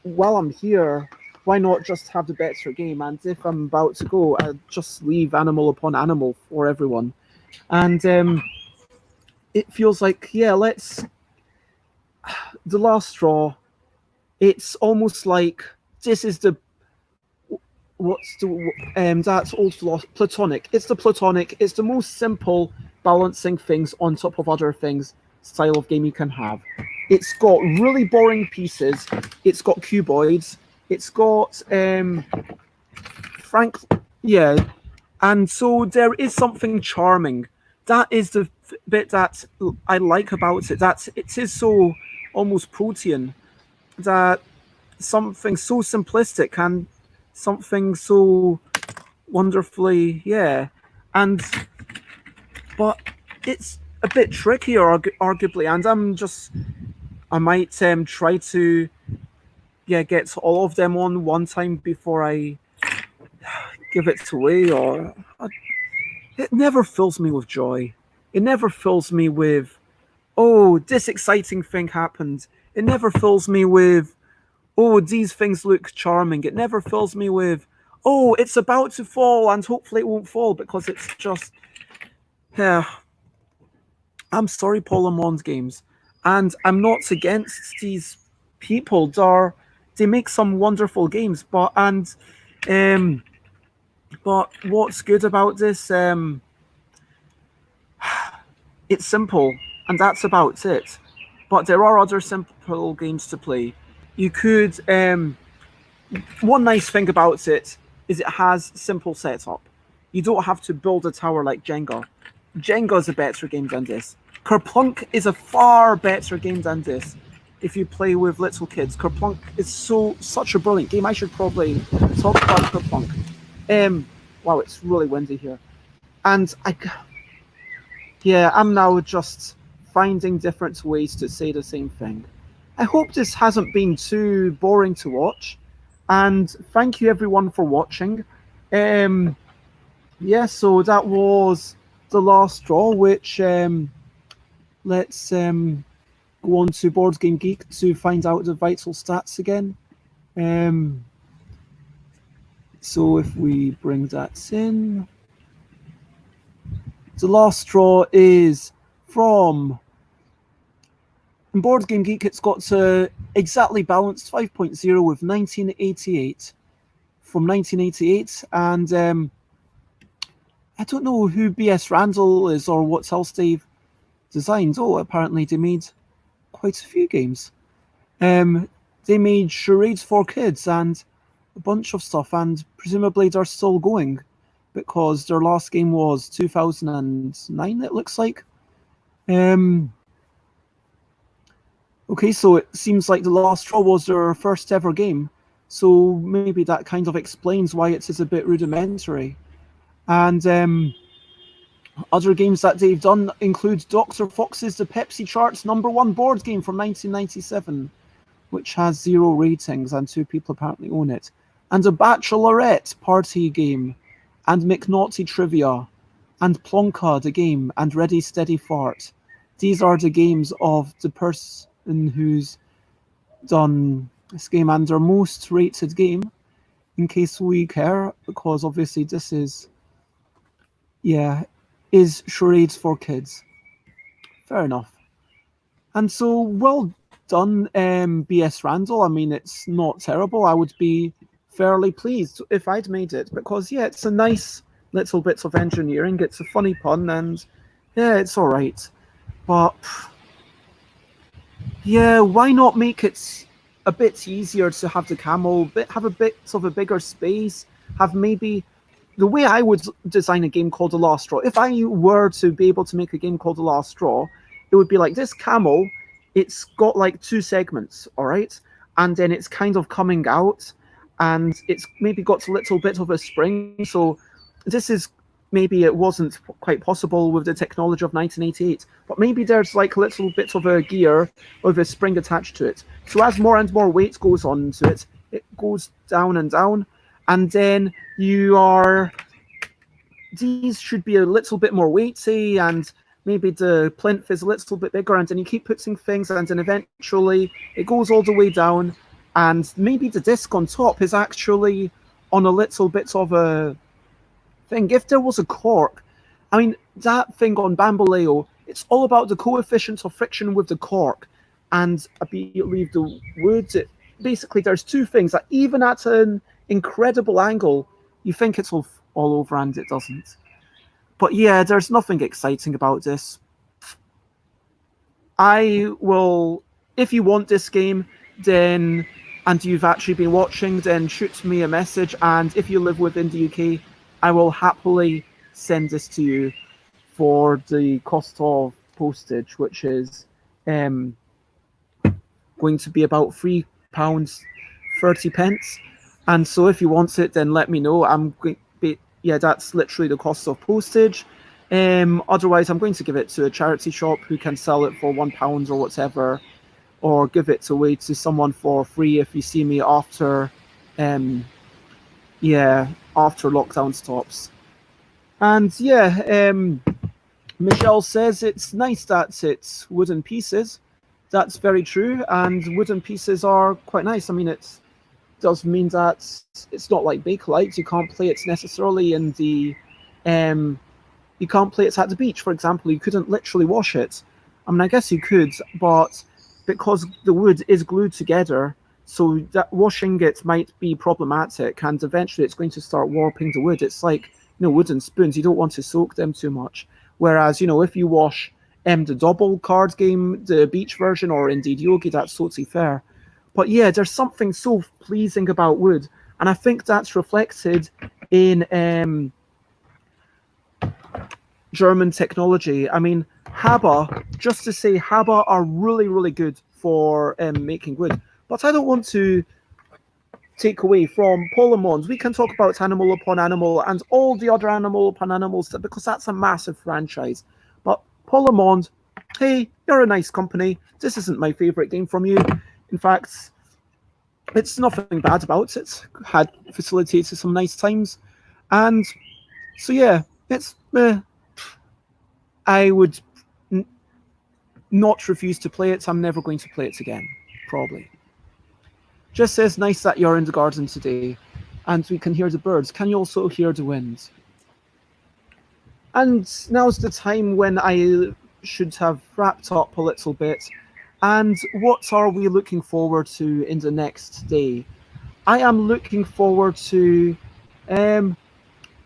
while I'm here, why not just have the better game? And if I'm about to go, I'll just leave Animal Upon Animal for everyone. And it feels like, yeah, The Last Straw, it's almost like this is that's old platonic. It's the platonic. It's the most simple balancing things on top of other things style of game you can have. It's got really boring pieces. It's got cuboids. It's got frankly, yeah. And so there is something charming. That is the bit that I like about it. That it is so almost protean. That something so simplistic and something so wonderfully, yeah. And but it's a bit trickier, arguably. And I might try to get all of them on one time before I give it away. It never fills me with joy. It never fills me with, oh, this exciting thing happened. It never fills me with, oh, these things look charming. It never fills me with, oh, it's about to fall and hopefully it won't fall, because it's just, yeah. I'm sorry, Paul Lamond's games, and I'm not against these people. They make some wonderful games, um, but what's good about this? It's simple, and that's about it. But there are other simple games to play. You could. One nice thing about it is it has simple setup. You don't have to build a tower like Jenga. Jenga is a better game than this. Kerplunk is a far better game than this. If you play with little kids, Kerplunk is such a brilliant game. I should probably talk about Kerplunk. Wow, it's really windy here, and I'm now just finding different ways to say the same thing. I hope this hasn't been too boring to watch, and thank you everyone for watching. Um, so that was the last straw, which let's go on to Board Game Geek to find out the vital stats again. Um, so if we bring that in, the last straw is from Board Game Geek. It's got exactly balanced 5.0 with 1988 from 1988, and I don't know who B.S. Randall is or what else they've designed. Oh, apparently they made quite a few games. They made Charades for Kids and a bunch of stuff, and presumably they're still going because their last game was 2009, it looks like. Okay, so it seems like The Last Straw was their first ever game, so maybe that kind of explains why it is a bit rudimentary. And other games that they've done include Dr. Fox's The Pepsi Charts #1 board game from 1997, which has 0 ratings and 2 people apparently own it, and a Bachelorette party game, and McNaughty Trivia, and Plonka the game, and Ready Steady Fart. These are the games of the person who's done this game, and their most rated game, in case we care, because obviously this is Charades for Kids. Fair enough. And so, well done, B.S. Randall. I mean, it's not terrible. I would be fairly pleased if I'd made it, because, it's a nice little bit of engineering. It's a funny pun, and, it's all right. But, why not make it a bit easier to have the camel, have a bit of a bigger space, have maybe the way I would design a game called The Last Straw, if I were to be able to make a game called The Last Straw, it would be like this camel, it's got like 2 segments, all right? And then it's kind of coming out, and it's maybe got a little bit of a spring. So this is, maybe it wasn't quite possible with the technology of 1988, but maybe there's like a little bit of a gear with a spring attached to it. So as more and more weight goes onto it, it goes down and down, and then these should be a little bit more weighty, and maybe the plinth is a little bit bigger, and then you keep putting things, and then eventually it goes all the way down, and maybe the disc on top is actually on a little bit of a thing. If there was a cork, I mean, that thing on Bamboleo, it's all about the coefficient of friction with the cork, and I believe the wood, basically there's 2 things that even at an incredible angle, you think it's all over, and it doesn't. But there's nothing exciting about this. I will, if you want this game, then and you've actually been watching, then shoot me a message. And if you live within the UK, I will happily send this to you for the cost of postage, which is going to be about £3.30. And so if you want it, then let me know. Yeah, that's literally the cost of postage. Otherwise, I'm going to give it to a charity shop who can sell it for £1 or whatever, or give it away to someone for free if you see me after, after lockdown stops. And Michelle says it's nice that it's wooden pieces. That's very true, and wooden pieces are quite nice. I mean, it does mean that it's not like Bakelite. You can't play it necessarily in the, you can't play it at the beach, for example. You couldn't literally wash it. I mean, I guess you could, but because the wood is glued together, so that washing it might be problematic, and eventually it's going to start warping the wood. It's like, wooden spoons. You don't want to soak them too much. Whereas, if you wash the double card game, the beach version, or indeed Yogi, that's totally fair. But yeah, there's something so pleasing about wood, and I think that's reflected in German technology. I mean, Haber, just to say, Haber are really, really good for making wood. But I don't want to take away from Polymons. We can talk about Animal Upon Animal and all the other Animal Upon Animals, because that's a massive franchise. But Polymons, hey, you're a nice company. This isn't my favorite game from you. In fact, it's nothing bad about it. It's had facilitated some nice times. And so, yeah, it's... I would not refuse to play it. I'm never going to play it again, probably. Just says, nice that you're in the garden today, and we can hear the birds. Can you also hear the wind? And now's the time when I should have wrapped up a little bit. And what are we looking forward to in the next day? I am looking forward to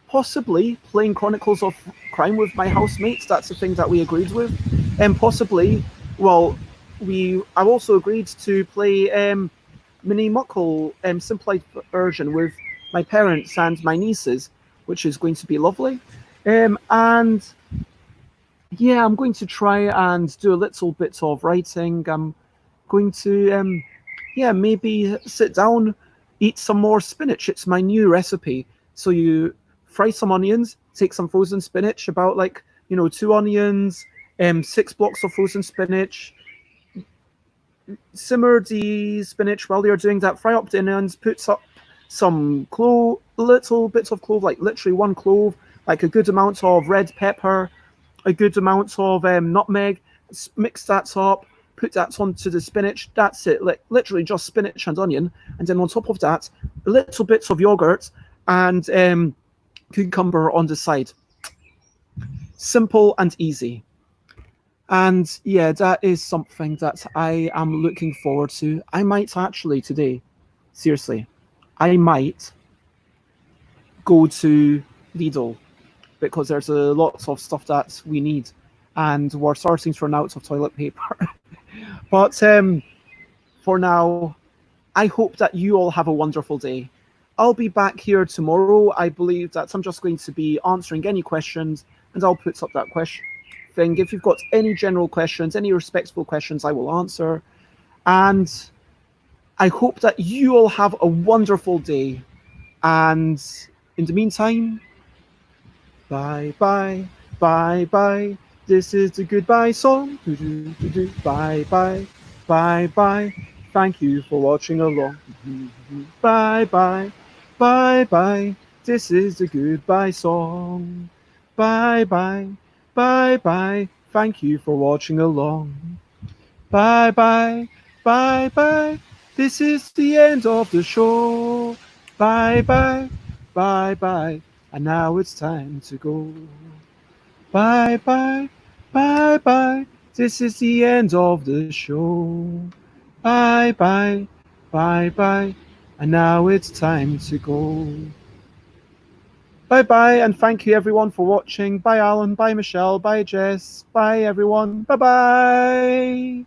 possibly playing Chronicles of Crime with my housemates. That's the thing that we agreed with. And possibly, well, I've also agreed to play Mini Muckle simplified version with my parents and my nieces, which is going to be lovely. And yeah, I'm going to try and do a little bit of writing. I'm going to, maybe sit down, eat some more spinach. It's my new recipe. So you fry some onions, take some frozen spinach, about 2 onions, 6 blocks of frozen spinach. Simmer the spinach while you're doing that. Fry up the onions, put up some little bits of clove, like literally 1 clove, like a good amount of red pepper, a good amount of nutmeg. Mix that up, put that onto the spinach. That's it, literally just spinach and onion. And then on top of that, little bits of yogurt and cucumber on the side. Simple and easy. And yeah, that is something that I am looking forward to. I might actually today, seriously, I might go to Lidl, because there's a lots of stuff that we need, and we're starting to run out of toilet paper. But for now, I hope that you all have a wonderful day. I'll be back here tomorrow. I believe that I'm just going to be answering any questions, and I'll put up that question thing. If you've got any general questions, any respectful questions, I will answer. And I hope that you all have a wonderful day. And in the meantime, bye bye, bye bye. This is the goodbye song. Bye bye, bye bye. Thank you for watching along. Bye bye, bye bye. This is the goodbye song. Bye bye, bye bye. Thank you for watching along. Bye bye, bye bye. This is the end of the show. Bye bye, bye bye. And now it's time to go. Bye bye, bye bye. This is the end of the show. Bye bye, bye bye. And now it's time to go. Bye bye, and thank you everyone for watching. Bye Alan, bye Michelle, bye Jess, bye everyone. Bye bye.